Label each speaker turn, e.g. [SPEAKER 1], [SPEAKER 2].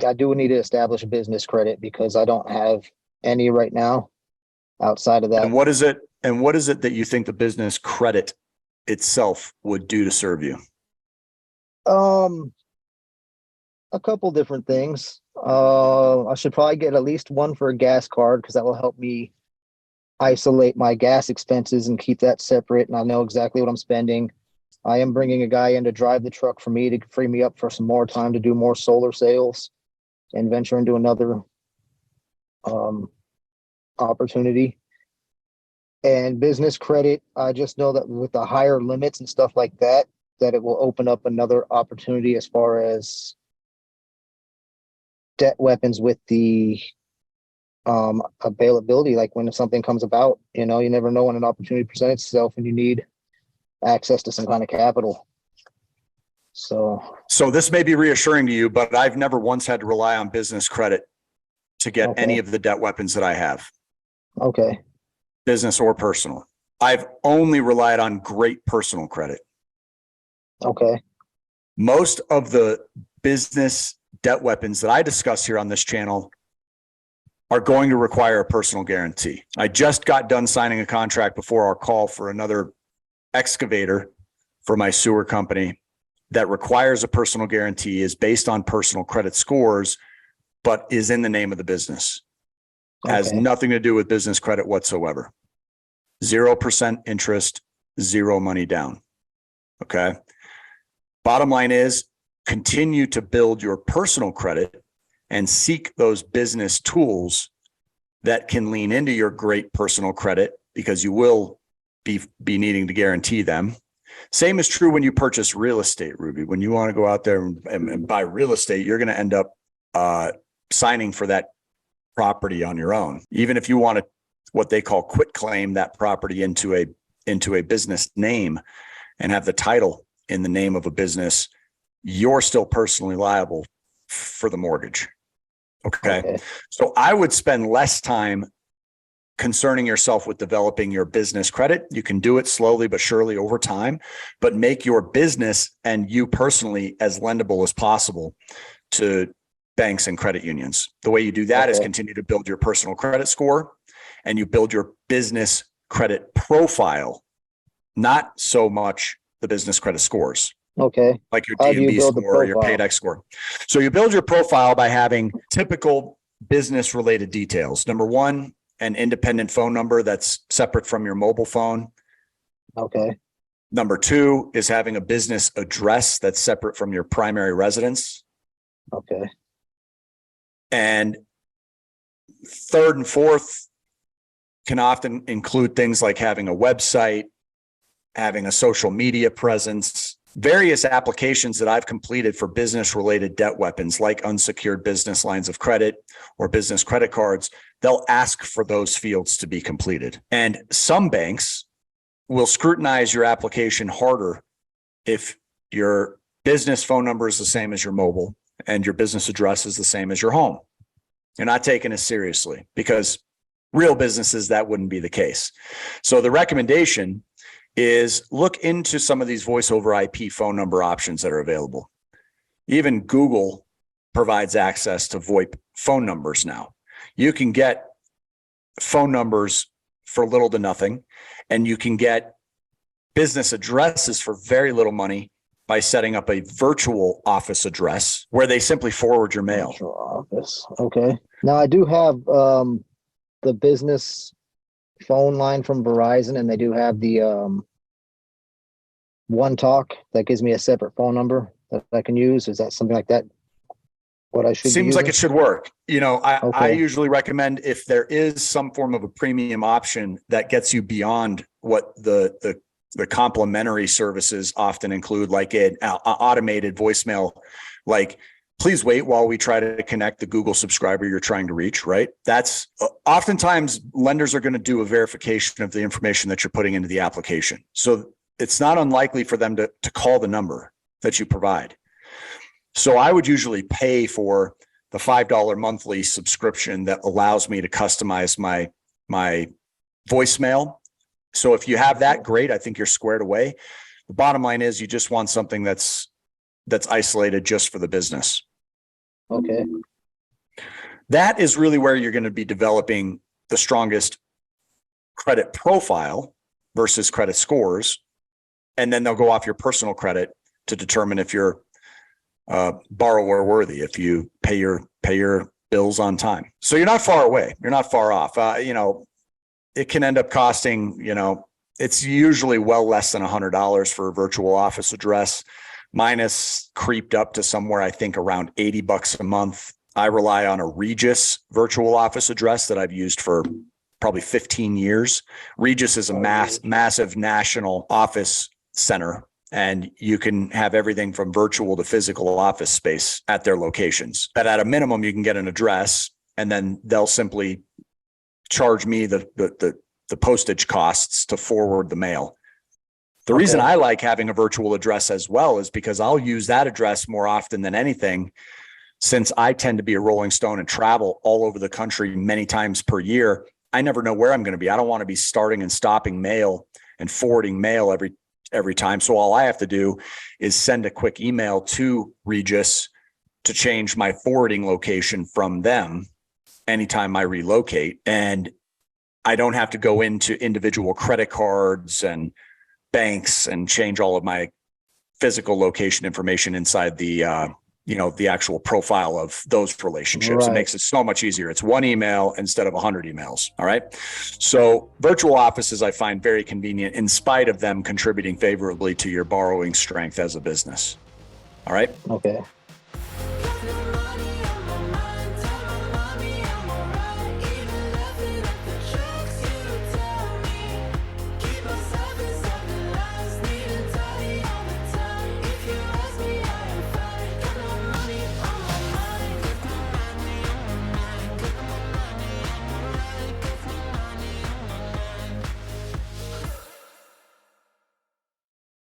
[SPEAKER 1] I do need to establish a business credit because I don't have any right now outside of that.
[SPEAKER 2] And what is it? And what is it that you think the business credit itself would do to serve you?
[SPEAKER 1] A couple different things. I should probably get at least one for a gas card because that will help me isolate my gas expenses and keep that separate. And I know exactly what I'm spending. I am bringing a guy in to drive the truck for me to free me up for some more time to do more solar sales and venture into another opportunity. And business credit, I just know that with the higher limits and stuff like that, that it will open up another opportunity as far as debt weapons with the availability. Like when something comes about, you never know when an opportunity presents itself and you need access to some kind of capital. So
[SPEAKER 2] this may be reassuring to you, but I've never once had to rely on business credit to get any of the debt weapons that I have.
[SPEAKER 1] Okay.
[SPEAKER 2] Business or personal. I've only relied on great personal credit.
[SPEAKER 1] Okay.
[SPEAKER 2] Most of the business debt weapons that I discuss here on this channel are going to require a personal guarantee. I just got done signing a contract before our call for another excavator for my sewer company that requires a personal guarantee, is based on personal credit scores, but is in the name of the business. Has nothing to do with business credit whatsoever. 0% interest, zero money down. Okay. Bottom line is continue to build your personal credit and seek those business tools that can lean into your great personal credit, because you will be needing to guarantee them. Same is true when you purchase real estate, Ruby. When you want to go out there and buy real estate, you're going to end up signing for that property on your own. Even if you want to, what they call quit claim that property into a business name and have the title in the name of a business, you're still personally liable for the mortgage. Okay. So I would spend less time concerning yourself with developing your business credit. You can do it slowly but surely over time, but make your business and you personally as lendable as possible to banks and credit unions. The way you do that is continue to build your personal credit score, and you build your business credit profile, not so much the business credit scores.
[SPEAKER 1] Okay.
[SPEAKER 2] Like your D&B score or your PAYDEX score. So you build your profile by having typical business related details. Number one, an independent phone number that's separate from your mobile phone.
[SPEAKER 1] Okay.
[SPEAKER 2] Number two is having a business address that's separate from your primary residence.
[SPEAKER 1] Okay.
[SPEAKER 2] And third and fourth can often include things like having a website, having a social media presence, various applications that I've completed for business related debt weapons like unsecured business lines of credit or business credit cards. They'll ask for those fields to be completed. And some banks will scrutinize your application harder if your business phone number is the same as your mobile and your business address is the same as your home. You're not taking it seriously, because real businesses, that wouldn't be the case. So the recommendation is look into some of these voice over IP phone number options that are available. Even Google provides access to VoIP phone numbers now. You can get phone numbers for little to nothing, and you can get business addresses for very little money by setting up a virtual office address where they simply forward your mail.
[SPEAKER 1] Virtual office. Okay. Now I do have the business phone line from Verizon, and they do have the One Talk that gives me a separate phone number that I can use. Is that something like that? What I should
[SPEAKER 2] Seems like it should work. I usually recommend, if there is some form of a premium option that gets you beyond what the complimentary services often include, like an automated voicemail, like, please wait while we try to connect the Google subscriber you're trying to reach, right? That's oftentimes lenders are going to do a verification of the information that you're putting into the application. So it's not unlikely for them to call the number that you provide. So I would usually pay for the $5 monthly subscription that allows me to customize my voicemail. So if you have that, great. I think you're squared away. The bottom line is you just want something that's isolated just for the business.
[SPEAKER 1] Okay.
[SPEAKER 2] That is really where you're going to be developing the strongest credit profile versus credit scores. And then they'll go off your personal credit to determine if you're borrower worthy, if you pay your bills on time. So you're not far away. You're not far off. It can end up costing, it's usually well less than $100 for a virtual office address. Mine is creeped up to somewhere, I think, around $80 a month. I rely on a Regus virtual office address that I've used for probably 15 years. Regus is a massive national office center, and you can have everything from virtual to physical office space at their locations. But at a minimum, you can get an address, and then they'll simply charge me the postage costs to forward the mail. The reason I like having a virtual address as well is because I'll use that address more often than anything, since I tend to be a rolling stone and travel all over the country many times per year. I never know where I'm going to be. I don't want to be starting and stopping mail and forwarding mail every time. So all I have to do is send a quick email to Regus to change my forwarding location from them anytime I relocate. And I don't have to go into individual credit cards and banks and change all of my physical location information inside the actual profile of those relationships. Right. It makes it so much easier. It's one email instead of 100 emails. All right. So virtual offices I find very convenient in spite of them contributing favorably to your borrowing strength as a business. All right.
[SPEAKER 1] Okay.